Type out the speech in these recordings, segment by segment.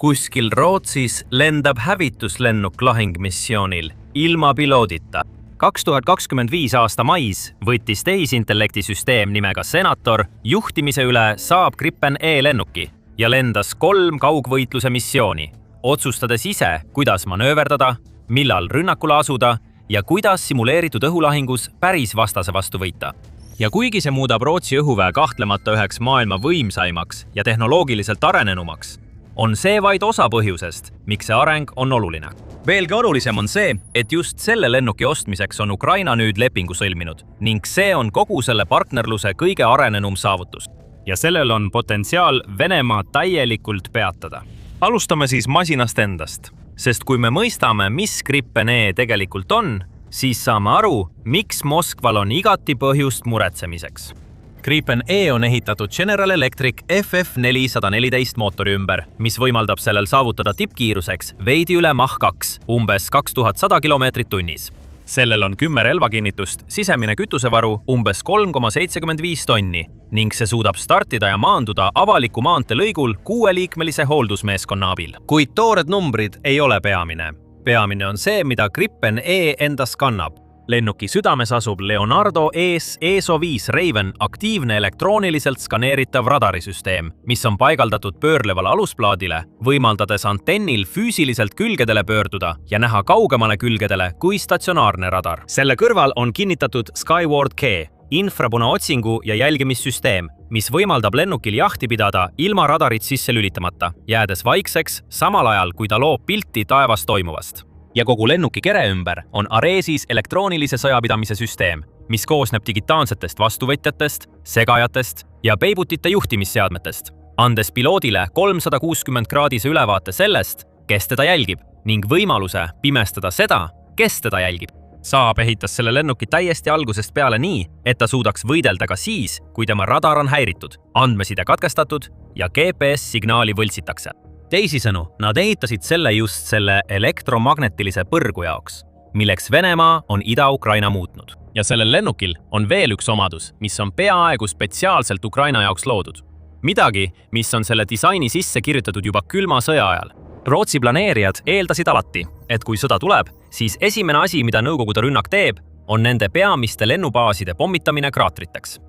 Kuskil Rootsis lendab hävituslennuk lahingmissioonil ilma piloodita. 2025 aasta mais võttis tehisintellekti süsteem nimega Senator juhtimise üle Saab Gripen E lennuki ja lendas 3 kaugvõitluse missiooni, otsustades ise, kuidas manööverdada, millal rünnakule asuda ja kuidas simuleeritud õhulahingus päris vastase vastu võita. Ja kuigi see muudab Rootsi õhuväe kahtlemata üheks maailma võimsaimaks ja tehnoloogiliselt arenenumaks, on see vaid osa põhjusest, miks see areng on oluline. Veelgi olulisem on see, et just selle lennuki ostmiseks on Ukraina nüüd lepingu sõlminud ning see on kogu selle partnerluse kõige arenenum saavutus. Ja sellel on potentsiaal Venemaa täielikult peatada. Alustame siis masinast endast, sest kui me mõistame, mis Gripen E tegelikult on, siis saame aru, miks Moskval on igati põhjust muretsemiseks. Gripen E on ehitatud General Electric FF414 mootori ümber, mis võimaldab sellel saavutada tippkiiruseks veidi üle Mach 2, umbes 2100 km tunnis. Sellel on 10 relvakinnitust, sisemine kütusevaru umbes 3,75 tonni ning see suudab startida ja maanduda avaliku maanteelõigul 6-liikmelise hooldusmeeskonna abil. Kuid toored numbrid ei ole peamine. Peamine on see, mida Gripen E endas kannab. Lennuki südames asub Leonardo ESO 5 Raven aktiivne elektrooniliselt skaneeritav radarisüsteem, mis on paigaldatud pöörlevale alusplaadile, võimaldades antennil füüsiliselt külgedele pöörduda ja näha kaugemale külgedele kui statsionaarne radar. Selle kõrval on kinnitatud Skyward K, infrapuna otsingu ja jälgimissüsteem, mis võimaldab lennukil jahti pidada ilma radarit sisse lülitamata, jäädes vaikseks samal ajal, kui ta loob pilti taevas toimuvast. Ja kogu lennuki kere ümber on Aresis elektroonilise sõjapidamise süsteem, mis koosneb digitaalsetest vastuvõtjatest, segajatest ja peibutite juhtimisseadmetest, andes piloodile 360-kraadise ülevaate sellest, kes teda jälgib ning võimaluse pimestada seda, kes teda jälgib. Saab ehitas selle lennuki täiesti algusest peale nii, et ta suudaks võidelda ka siis, kui tema radar on häiritud, andmeside katkestatud ja GPS-signaali võltsitakse. Teisisõnu, nad ehitasid selle just selle elektromagnetilise põrgu jaoks, milleks Venemaa on Ida-Ukraina muutnud. Ja sellel lennukil on veel üks omadus, mis on peaaegu spetsiaalselt Ukraina jaoks loodud. Midagi, mis on selle disaini sisse kirjutatud juba külma sõja ajal. Rootsi planeerijad eeldasid alati, et kui sõda tuleb, siis esimene asi, mida Nõukogude rünnak teeb, on nende peamiste lennubaaside pommitamine kraatriteks.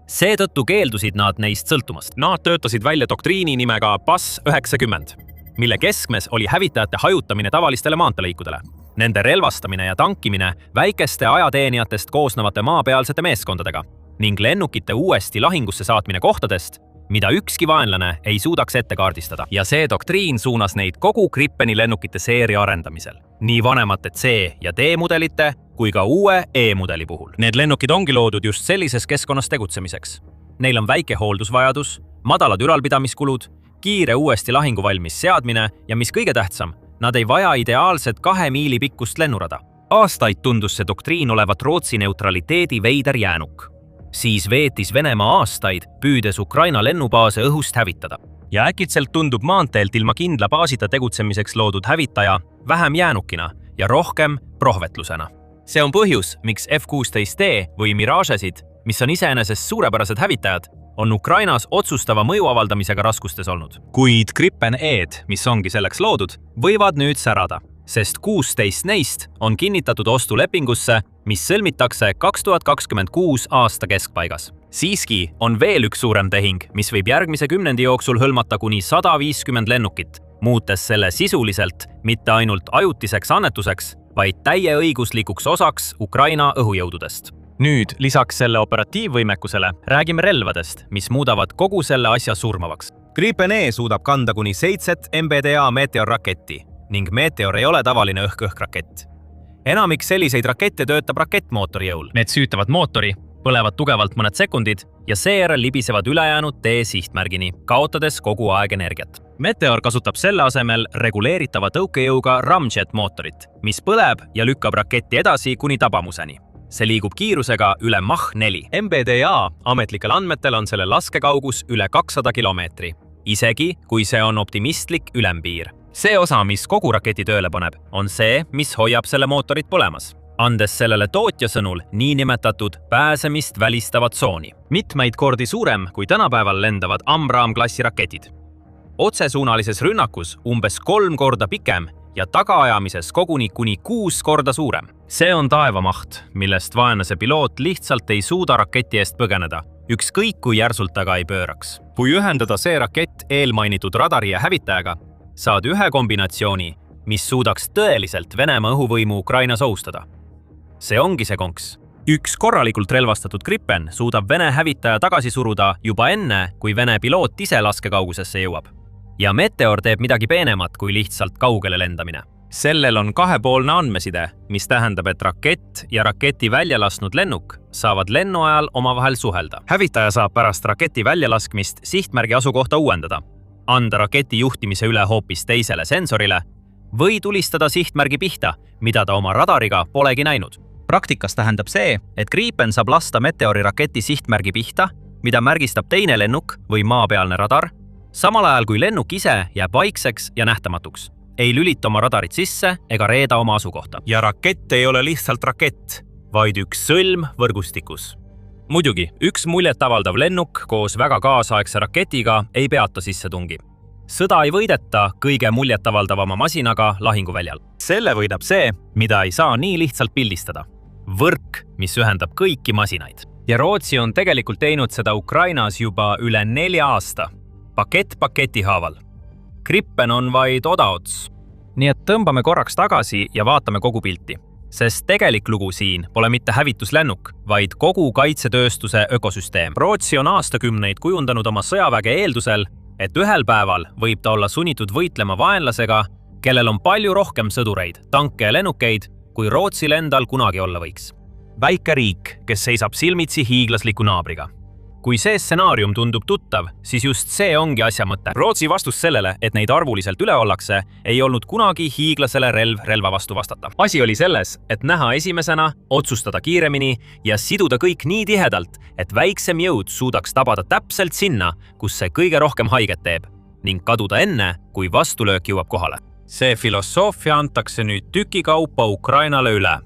Seetõttu keeldusid nad neist sõltumast. Nad töötasid välja doktriini nimega PAS 90, mille keskmes oli hävitajate hajutamine tavalistele maantelõikudele, nende relvastamine ja tankimine väikeste ajateenijatest koosnevate maapealsete meeskondadega ning lennukite uuesti lahingusse saatmine kohtadest, mida ükski vaenlane ei suudaks ette kaardistada. Ja see doktriin suunas neid kogu Gripeni lennukite seeria arendamisel, nii vanemate C ja D mudelite kui ka uue E-mudeli puhul. Need lennukid ongi loodud just sellises keskkonnas tegutsemiseks. Neil on väike hooldusvajadus, madalad ülalpidamiskulud, kiire uuesti lahinguvalmis seadmine ja mis kõige tähtsam, nad ei vaja ideaalset 2 miili pikkust lennurada. Aastaid tundus see doktriin olevat Rootsi neutraliteedi veider jäänuk. Siis veetis Venemaa aastaid, püüdes Ukraina lennubaase õhust hävitada. Ja äkitselt tundub maanteelt ilma kindla baasita tegutsemiseks loodud hävitaja vähem jäänukina ja rohkem prohvetlusena. See on põhjus, miks F-16D või Miragesid, mis on iseenesest suurepärased hävitajad, on Ukrainas otsustava mõju avaldamisega raskustes olnud. Kuid Gripen E-d, mis ongi selleks loodud, võivad nüüd särada, sest 16 neist on kinnitatud ostulepingusse, mis sõlmitakse 2026 aasta keskpaigas. Siiski on veel üks suurem tehing, mis võib järgmise 10 jooksul hõlmata kuni 150 lennukit, muutes selle sisuliselt mitte ainult ajutiseks annetuseks, vaid täieõiguslikuks osaks Ukraina õhujõududest. Nüüd lisaks selle operatiivvõimekusele räägime relvadest, mis muudavad kogu selle asja surmavaks. Gripen E suudab kanda kuni 7 MBDA Meteor-raketti ning Meteor ei ole tavaline õhk-õhk-rakett. Enamik selliseid rakette töötab rakettmootori jõul. Need süütavad mootori, põlevad tugevalt mõned sekundid ja seejärel libisevad ülejäänud tee sihtmärgini, kaotades kogu aeg energiat. Meteor kasutab selle asemel reguleeritava tõukejõuga ramjet mootorit, mis põleb ja lükkab raketti edasi kuni tabamuseni. See liigub kiirusega üle Mach 4. MBDA ametlikel andmetel on selle laskekaugus üle 200 kilomeetri, isegi kui see on optimistlik ülempiir. See osa, mis kogu raketi tööle paneb, on see, mis hoiab selle mootorit põlemas, andes sellele tootja sõnul niinimetatud pääsemist välistavat tsooni. Mitmeid kordi suurem kui tänapäeval lendavad Amram-klassi raketid. otsesuunalises rünnakus umbes 3 korda pikem ja tagaajamises kuni 6 korda suurem. See on taevamaht, millest vaenlase piloot lihtsalt ei suuda raketi eest põgeneda, ükskõik kui järsult taga ei pööraks. Kui ühendada see rakett eelmainitud radari ja hävitajaga, saad ühe kombinatsiooni, mis suudaks tõeliselt Venemaa õhuvõimu Ukrainas ohustada. See ongi see konks. Üks korralikult relvastatud Gripen suudab Vene hävitaja tagasi suruda juba enne, kui Vene piloot ise laskekaugusesse jõuab. Ja Meteor teeb midagi peenemat kui lihtsalt kaugele lendamine. Sellel on kahepoolne andmeside, mis tähendab, et rakett ja raketi välja lasknud lennuk saavad lennu ajal omavahel suhelda. Hävitaja saab pärast raketi väljalaskmist sihtmärgi asukohta uuendada, anda raketi juhtimise üle hoopis teisele sensorile või tulistada sihtmärgi pihta, mida ta oma radariga polegi näinud. Praktikas tähendab see, et Gripen saab lasta Meteori raketi sihtmärgi pihta, mida märgistab teine lennuk või maapealne radar, samal ajal kui lennuk ise jääb vaikseks ja nähtamatuks. Ei lülita oma radarit sisse ega reeda oma asukohta. Ja rakett ei ole lihtsalt rakett, vaid üks sõlm võrgustikus. Muidugi, üks muljetavaldav lennuk koos väga kaasaegse raketiga ei peata sissetungi. Sõda ei võideta kõige muljetavaldavama masinaga lahinguväljal. Selle võidab see, mida ei saa nii lihtsalt pildistada. Võrk, mis ühendab kõiki masinaid. Ja Rootsi on tegelikult teinud seda Ukrainas juba üle 4 aasta. Pakett paketi haaval. Gripen on vaid odaots. Nii et tõmbame korraks tagasi ja vaatame kogu pilti. Sest tegelik lugu siin pole mitte hävituslennuk, vaid kogu kaitsetööstuse ökosüsteem. Rootsi on aastakümneid kujundanud oma sõjaväge eeldusel, et ühel päeval võib ta olla sunnitud võitlema vaenlasega, kellel on palju rohkem sõdureid, tanke ja lennukeid, kui Rootsil endal kunagi olla võiks. Väike riik, kes seisab silmitsi hiiglasliku naabriga. Kui see stsenaarium tundub tuttav, siis just see ongi asja mõte. Rootsi vastus sellele, et neid arvuliselt üle ollakse, ei olnud kunagi hiiglasele relva vastu vastata. Asi oli selles, et näha esimesena, otsustada kiiremini ja siduda kõik nii tihedalt, et väiksem jõud suudaks tabada täpselt sinna, kus see kõige rohkem haiget teeb, ning kaduda enne, kui vastulöök jõuab kohale. See filosoofia antakse nüüd tükikaupa Ukrainale üle.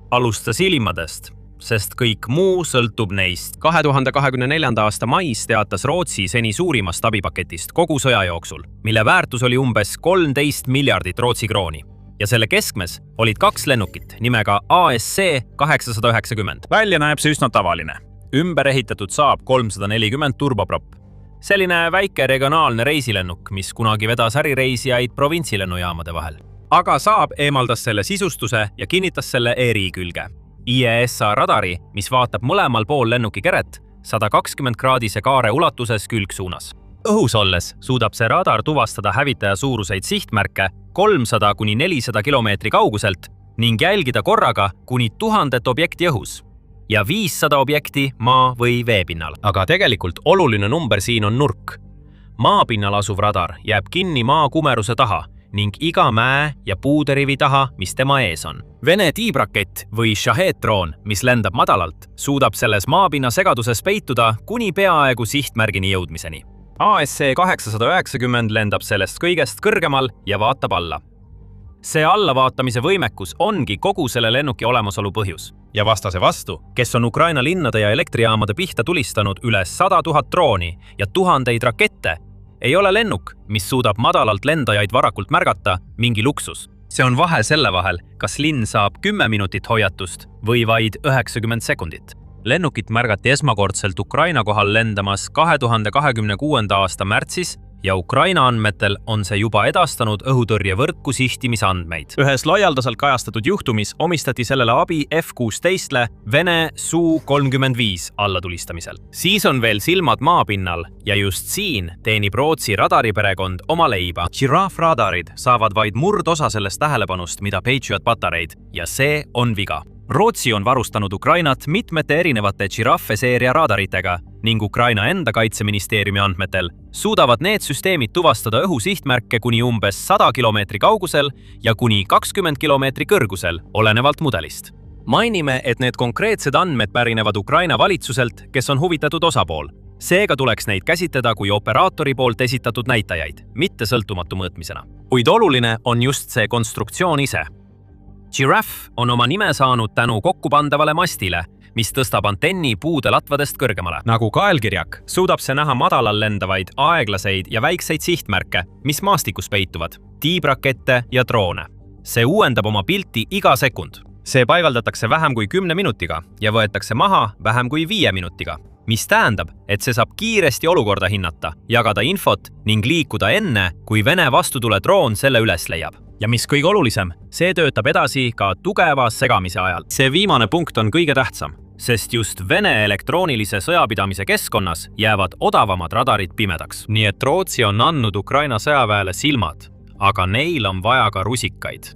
Alustas ilmadest, sest kõik muu sõltub neist. 2024. aasta mais teatas Rootsi seni suurimast abipaketist kogu sõja jooksul, mille väärtus oli umbes 13 miljardit Rootsi krooni. Ja selle keskmes olid 2 lennukit nimega ASC 890. Välja näeb see üsna tavaline. Ümber ehitatud Saab 340 turboprop. Selline väike regionaalne reisilennuk, mis kunagi vedas ärireisijaid provintsilennujaamade vahel. Aga Saab eemaldas selle sisustuse ja kinnitas selle ERI külge. IESA radari, mis vaatab mõlemal pool lennuki keret 120-kraadise kaare ulatuses külgsuunas. Õhus olles suudab see radar tuvastada hävitaja suuruseid sihtmärke 300–400 kilomeetri kauguselt ning jälgida korraga kuni 1000 objekti õhus ja 500 objekti maa- või veepinnal. Aga tegelikult oluline number siin on nurk. Maapinnal asuv radar jääb kinni maakumeruse taha ning iga mäe ja puuderivi taha, mis tema ees on. Vene tiibrakett või Shahed-droon, mis lendab madalalt, suudab selles maapinna segaduses peituda kuni peaaegu sihtmärgini jõudmiseni. ASC 890 lendab sellest kõigest kõrgemal ja vaatab alla. See allavaatamise võimekus ongi kogu selle lennuki olemasolu põhjus. Ja vastase vastu, kes on Ukraina linnade ja elektrijaamade pihta tulistanud üle 100 000 drooni ja tuhandeid rakette, ei ole lennuk, mis suudab madalalt lendajaid varakult märgata, mingi luksus. See on vahe selle vahel, kas linn saab 10 minutit hoiatust või vaid 90 sekundit. Lennukit märgati esmakordselt Ukraina kohal lendamas 2026. aasta märtsis ja Ukraina andmetel on see juba edastanud õhutõrjevõrku sihtimisandmeid. Ühes laialdaselt kajastatud juhtumis omistati sellele abi F-16-le Vene Su-35 allatulistamisel. Siis on veel silmad maapinnal ja just siin teenib Rootsi radariperekond oma leiba. Giraffe-radarid saavad vaid murdosa sellest tähelepanust, mida Patriot patareid, ja see on viga. Rootsi on varustanud Ukrainat mitmete erinevate Giraffe-seeria radaritega ning Ukraina enda kaitseministeeriumi andmetel suudavad need süsteemid tuvastada õhusihtmärke kuni umbes 100 kilomeetri kaugusel ja kuni 20 kilomeetri kõrgusel, olenevalt mudelist. Mainime, et need konkreetsed andmed pärinevad Ukraina valitsuselt, kes on huvitatud osapool. Seega tuleks neid käsitleda kui operaatori poolt esitatud näitajaid, mitte sõltumatu mõõtmisena. Kuid oluline on just see konstruktsioon ise. Giraffe on oma nime saanud tänu kokkupandavale mastile, mis tõstab antenni puude latvadest kõrgemale. Nagu kaelkirjak suudab see näha madalal lendavaid, aeglaseid ja väikseid sihtmärke, mis maastikus peituvad, tiibrakette ja droone. See uuendab oma pilti iga sekund. See paigaldatakse vähem kui 10 minutiga ja võetakse maha vähem kui 5 minutiga, mis tähendab, et see saab kiiresti olukorda hinnata, jagada infot ning liikuda enne, kui Vene vastutuledroon selle üles leiab. Ja mis kõige olulisem, see töötab edasi ka tugeva segamise ajal. See viimane punkt on kõige tähtsam, sest just Vene elektroonilise sõjapidamise keskkonnas jäävad odavamad radarid pimedaks. Nii et Rootsi on andnud Ukraina sõjaväele silmad, aga neil on vaja ka rusikaid.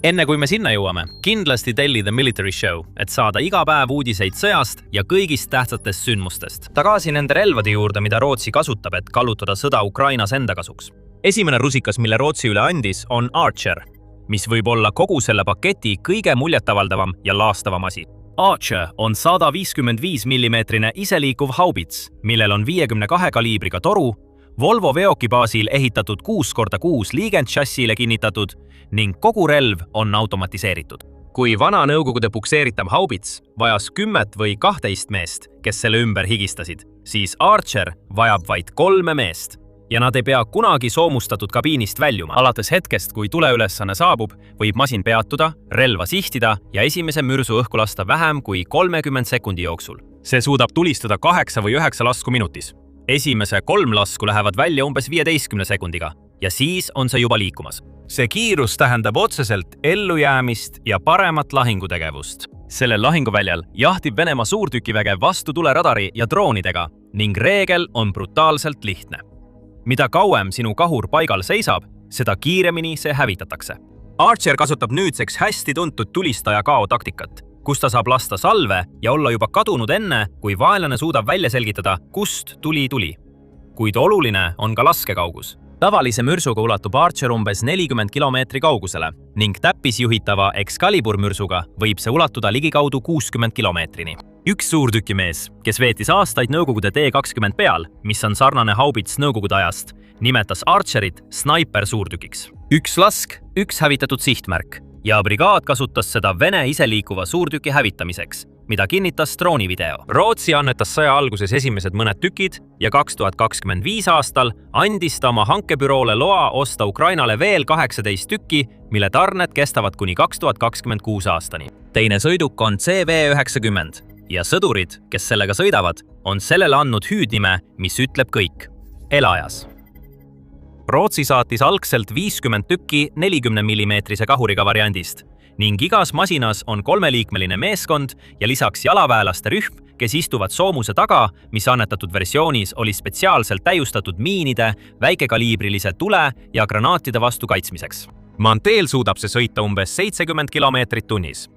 Enne kui me sinna jõuame, kindlasti telli The Military Show, et saada iga päev uudiseid sõjast ja kõigist tähtsatest sündmustest. Tagasi nende relvade juurde, mida Rootsi kasutab, et kallutada sõda Ukrainas enda kasuks. Esimene rusikas, mille Rootsi üle andis, on Archer, mis võib olla kogu selle paketi kõige muljetavaldavam ja laastavam asi. Archer on 155 mm iseliikuv haubits, millel on 52 kaliibriga toru, Volvo veoki baasil ehitatud 6x6 liigend-chassile kinnitatud ning kogu relv on automatiseeritud. Kui vana Nõukogude pukseeritav haubits vajas 10 või 12 meest, kes selle ümber higistasid, siis Archer vajab vaid 3 meest. Ja nad ei pea kunagi soomustatud kabiinist väljuma. Alates hetkest, kui tuleülesanne saabub, võib masin peatuda, relva sihtida ja esimese mürsu õhku lasta vähem kui 30 sekundi jooksul. See suudab tulistada 8 või 9 lasku minutis. Esimese 3 lasku lähevad välja umbes 15 sekundiga ja siis on see juba liikumas. See kiirus tähendab otseselt ellujäämist ja paremat lahingutegevust. Sellel lahinguväljal jahtib Venemaa suurtükiväge vastu tuleradari ja droonidega ning reegel on brutaalselt lihtne. Mida kauem sinu kahur paigal seisab, seda kiiremini see hävitatakse. Archer kasutab nüüdseks hästi tuntud tulistaja kao taktikat, kus ta saab lasta salve ja olla juba kadunud enne, kui vaenlane suudab välja selgitada, kust tuli. Kuid oluline on ka laskekaugus. Tavalise mürsuga ulatub Archer umbes 40 kilomeetri kaugusele ning täppisjuhitava Excalibur mürsuga võib see ulatuda ligikaudu 60 kilomeetrini. Üks suurtükimees, kes veetis aastaid Nõukogude T-20 peal, mis on sarnane haubits Nõukogude ajast, nimetas Archerit snaiper suurtükiks. Üks lask, üks hävitatud sihtmärk ja brigaad kasutas seda Vene iseliikuva suurtüki hävitamiseks, mida kinnitas droonivideo. Rootsi annetas sõja alguses esimesed mõned tükid ja 2025 aastal andis ta oma hankebüroole loa osta Ukrainale veel 18 tükki, mille tarned kestavad kuni 2026 aastani. Teine sõiduk on CV-90 ja sõdurid, kes sellega sõidavad, on sellele andnud hüüdnime, mis ütleb kõik – elajas. Rootsi saatis algselt 50 tükki 40 mm kahuriga variandist ning igas masinas on 3-liikmeline meeskond ja lisaks jalaväelaste rühm, kes istuvad soomuse taga, mis annetatud versioonis oli spetsiaalselt täiustatud miinide, väikekaliibrilise tule ja granaatide vastu kaitsmiseks. Maanteel suudab see sõita umbes 70 kilomeetrit tunnis.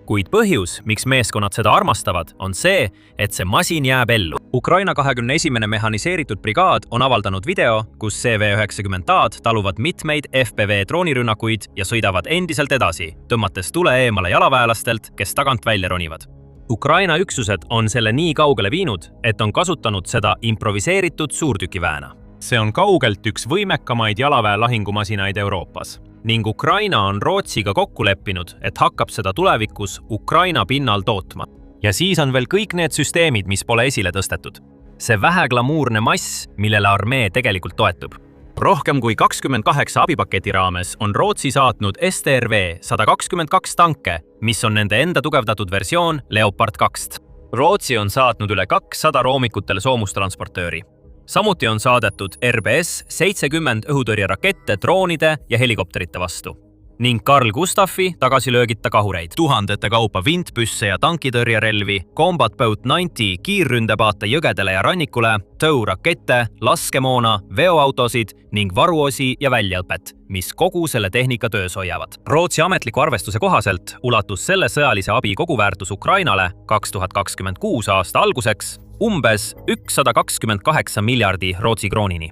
Kuid põhjus, miks meeskonnad seda armastavad, on see, et see masin jääb ellu. Ukraina 21. mehaniseeritud brigaad on avaldanud video, kus CV-90-ad taluvad mitmeid FPV droonirünnakuid ja sõidavad endiselt edasi, tõmmates tule eemale jalaväelastelt, kes tagant välja ronivad. Ukraina üksused on selle nii kaugele viinud, et on kasutanud seda improviseeritud suurtükiväena. See on kaugelt üks võimekamaid jalaväe lahingumasinaid Euroopas. Ning Ukraina on Rootsiga kokku leppinud, et hakkab seda tulevikus Ukraina pinnal tootma. Ja siis on veel kõik need süsteemid, mis pole esile tõstetud. See väheglamuurne mass, millele armee tegelikult toetub. Rohkem kui 28 abipaketi raames on Rootsi saatnud STRV-122 tanke, mis on nende enda tugevdatud versioon Leopard 2. Rootsi on saatnud üle 200 roomikutele soomustransportööri. Samuti on saadetud RBS-70 õhutõrjerakette droonide ja helikopterite vastu ning Carl Gustafi tagasilöögita kahureid, tuhandete kaupa vintpüsse ja tankitõrjerelvi, Combat Boat 90 kiirründepaate jõgedele ja rannikule, tõurakette, laskemoona, veoautosid ning varuosi ja väljaõpet, mis kogu selle tehnika töös hoiavad. Rootsi ametliku arvestuse kohaselt ulatus selle sõjalise abi koguväärtus Ukrainale 2026 aasta alguseks umbes 128 miljardi Rootsi kroonini.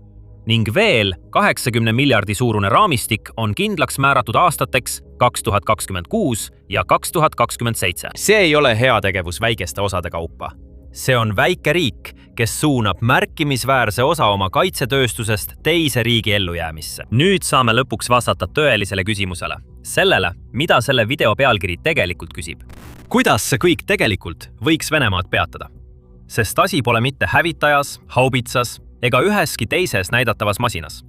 Ning veel 80 miljardi suurune raamistik on kindlaks määratud aastateks 2026 ja 2027. See ei ole heategevus väikeste osade kaupa. See on väike riik, kes suunab märkimisväärse osa oma kaitsetööstusest teise riigi ellujäämisse. Nüüd saame lõpuks vastata tõelisele küsimusele. Sellele, mida selle video pealkiri tegelikult küsib. Kuidas see kõik tegelikult võiks Venemaad peatada? Sest asi pole mitte hävitajas, haubitsas ega üheski teises näidatavas masinas.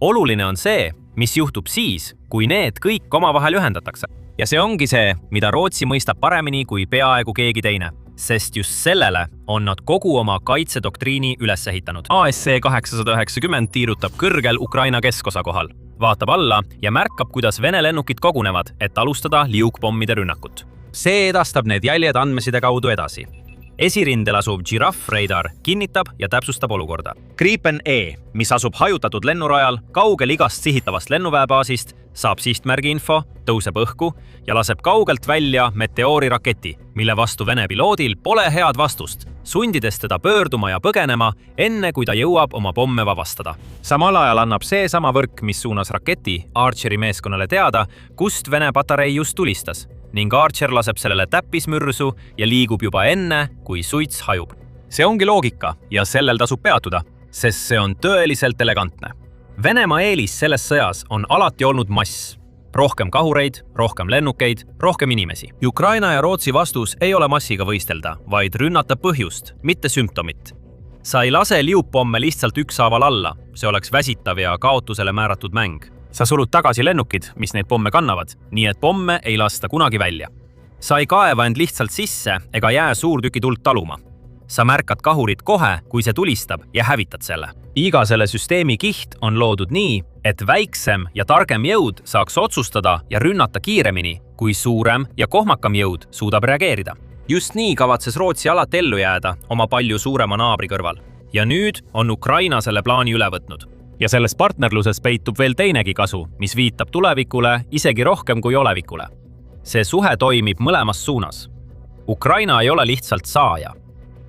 Oluline on see, mis juhtub siis, kui need kõik omavahel ühendatakse. Ja see ongi see, mida Rootsi mõistab paremini kui peaaegu keegi teine, sest just sellele on nad kogu oma kaitsedoktriini üles ehitanud. ASC 890 tiirutab kõrgel Ukraina keskosa kohal, vaatab alla ja märkab, kuidas Vene lennukid kogunevad, et alustada liugpommide rünnakut. See edastab need jäljed andmeside kaudu edasi. Esirindel asuv Giraffe radar kinnitab ja täpsustab olukorda. Gripen E, mis asub hajutatud lennurajal kaugel igast sihitavast lennuväebaasist, saab sihtmärgi info, tõuseb õhku ja laseb kaugelt välja meteooriraketi, mille vastu Vene piloodil pole head vastust, sundides teda pöörduma ja põgenema, enne kui ta jõuab oma pomme vabastada. Samal ajal annab see sama võrk, mis suunas raketi Archeri meeskonnale teada, kust Vene patarei just tulistas, ning Archer laseb sellele täppismürsu ja liigub juba enne, kui suits hajub. See ongi loogika ja sellel tasub peatuda, sest see on tõeliselt elegantne. Venemaa eelis selles sõjas on alati olnud mass. Rohkem kahureid, rohkem lennukeid, rohkem inimesi. Ukraina ja Rootsi vastus ei ole massiga võistelda, vaid rünnata põhjust, mitte sümptomit. Sa ei lase liugpomme lihtsalt ükshaaval alla, see oleks väsitav ja kaotusele määratud mäng. Sa sulud tagasi lennukid, mis neid pomme kannavad, nii et pomme ei lasta kunagi välja. Sa ei kaeva end lihtsalt sisse ega jää suurtüki tuld taluma. Sa märkad kahurit kohe, kui see tulistab ja hävitad selle. Iga selle süsteemi kiht on loodud nii, et väiksem ja targem jõud saaks otsustada ja rünnata kiiremini, kui suurem ja kohmakam jõud suudab reageerida. Just nii kavatses Rootsi alati ellu jääda oma palju suurema naabri kõrval. Ja nüüd on Ukraina selle plaani üle võtnud. Ja selles partnerluses peitub veel teinegi kasu, mis viitab tulevikule isegi rohkem kui olevikule. See suhe toimib mõlemas suunas. Ukraina ei ole lihtsalt saaja.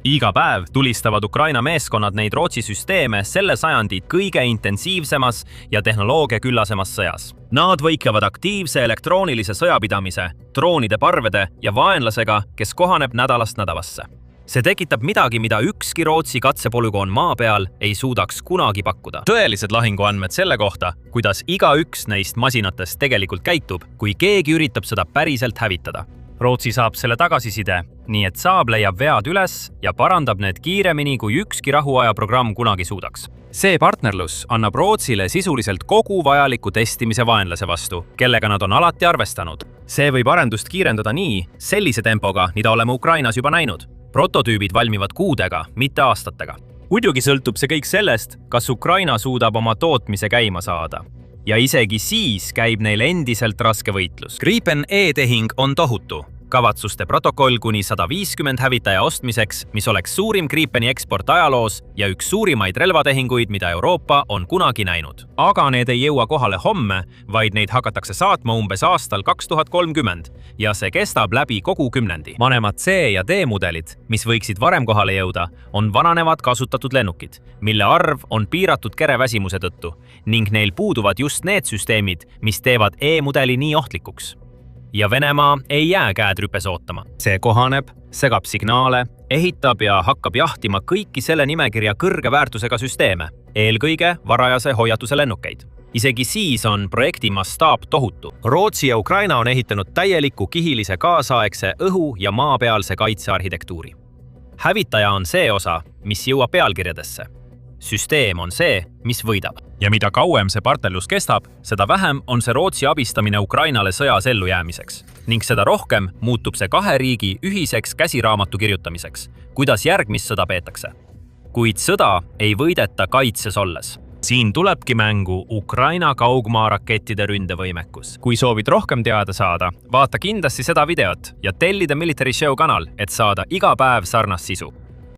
Iga päev tulistavad Ukraina meeskonnad neid Rootsi süsteeme selle sajandi kõige intensiivsemas ja tehnoloogia küllasemas sõjas. Nad võiklevad aktiivse elektroonilise sõjapidamise, droonide parvede ja vaenlasega, kes kohaneb nädalast nädalasse. See tekitab midagi, mida ükski Rootsi katsepolügoon maa peal ei suudaks kunagi pakkuda. Tõelised lahinguandmed selle kohta, kuidas igaüks neist masinatest tegelikult käitub, kui keegi üritab seda päriselt hävitada. Rootsi saab selle tagasiside, nii et Saab leiab vead üles ja parandab need kiiremini, kui ükski rahuaja programm kunagi suudaks. See partnerlus annab Rootsile sisuliselt kogu vajaliku testimise vaenlase vastu, kellega nad on alati arvestanud. See võib arendust kiirendada nii, sellise tempoga, mida oleme Ukrainas juba näinud. Prototüübid valmivad kuudega, mitte aastatega. Muidugi sõltub see kõik sellest, kas Ukraina suudab oma tootmise käima saada. Ja isegi siis käib neil endiselt raske võitlus. Gripen E-tehing on tohutu. Kavatsuste protokoll kuni 150 hävitaja ostmiseks, mis oleks suurim Gripeni eksport ajaloos ja üks suurimaid relvatehinguid, mida Euroopa on kunagi näinud. Aga need ei jõua kohale homme, vaid neid hakatakse saatma umbes aastal 2030 ja see kestab läbi kogu kümnendi. Vanemad C- ja D-mudelid, mis võiksid varem kohale jõuda, on vananevad kasutatud lennukid, mille arv on piiratud kereväsimuse tõttu ning neil puuduvad just need süsteemid, mis teevad E-mudeli nii ohtlikuks. Ja Venemaa ei jää käed rüpes ootama. See kohaneb, segab signaale, ehitab ja hakkab jahtima kõiki selle nimekirja kõrge väärtusega süsteeme, eelkõige varajase hoiatuse lennukeid. Isegi siis on projekti mastaap tohutu. Rootsi ja Ukraina on ehitanud täieliku kihilise kaasaegse õhu- ja maapealse kaitsearhitektuuri. Hävitaja on see osa, mis jõuab pealkirjadesse. Süsteem on see, mis võidab. Ja mida kauem see partnerlus kestab, seda vähem on see Rootsi abistamine Ukrainale sõjas ellujäämiseks. Ning seda rohkem muutub see kahe riigi ühiseks käsiraamatu kirjutamiseks, kuidas järgmist sõda peetakse. Kuid sõda ei võideta kaitses olles. Siin tulebki mängu Ukraina kaugmaarakettide ründevõimekus. Kui soovid rohkem teada saada, vaata kindlasti seda videot ja telli The Military Show kanal, et saada iga päev sarnast sisu.